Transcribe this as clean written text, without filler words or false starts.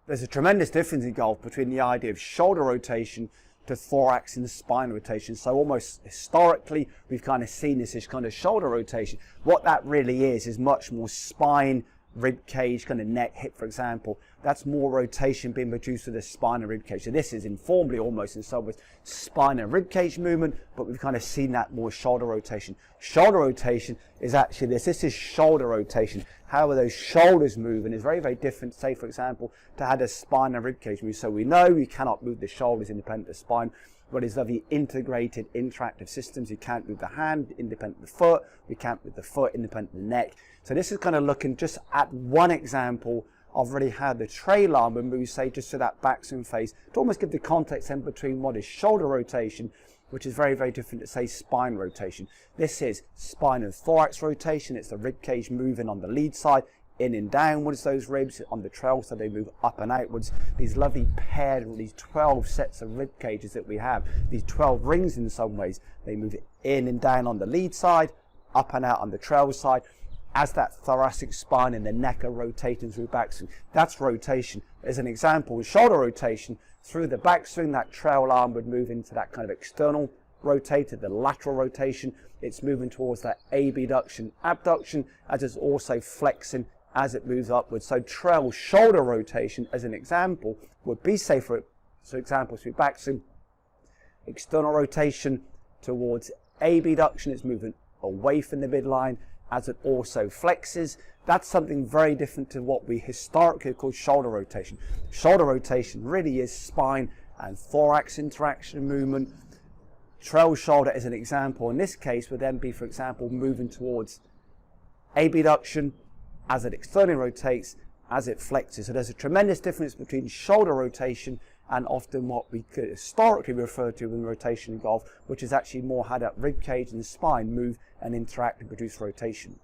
There's a tremendous difference in golf between the idea of shoulder rotation to thorax and spine rotation. So almost historically, we've kind of seen this as kind of shoulder rotation. What that really is much more spine, rib cage, kind of neck, hip, for example. That's more rotation being produced with the spine and rib cage. So this is informally almost in some ways spine and rib cage movement, but we've kind of seen that more shoulder rotation. Shoulder rotation is actually this. This is shoulder rotation. How are those shoulders moving is very, very different, say, for example, to how the spine and rib cage move. So we know you cannot move the shoulders independent of the spine, but it's of the integrated interactive systems. You can't move the hand independent of the foot. We can't move the foot independent of the neck. So this is kind of looking just at one example of really how the trail arm would move, say, just to that backswing phase, to almost give the context in between what is shoulder rotation, which is very, very different to, say, spine rotation. This is spine and thorax rotation. It's the rib cage moving on the lead side, in and downwards, those ribs on the trail, so they move up and outwards. These lovely paired, these 12 sets of rib cages that we have, these 12 rings in some ways, they move in and down on the lead side, up and out on the trail side, as that thoracic spine and the neck are rotating through backswing. That's rotation. As an example, shoulder rotation through the backswing, that trail arm would move into that kind of external rotator, the lateral rotation. It's moving towards that abduction, abduction, as it's also flexing as it moves upwards. So trail shoulder rotation, as an example, would be, say, for example, through backswing, external rotation towards abduction. It's moving away from the midline as it also flexes. That's something very different to what we historically call shoulder rotation. Shoulder rotation really is spine and thorax interaction movement. Trail shoulder, as an example, in this case would then be, for example, moving towards abduction as it externally rotates, as it flexes. So there's a tremendous difference between shoulder rotation and often what we could historically refer to in rotation in golf, which is actually more how that rib cage and spine move and interact and produce rotation.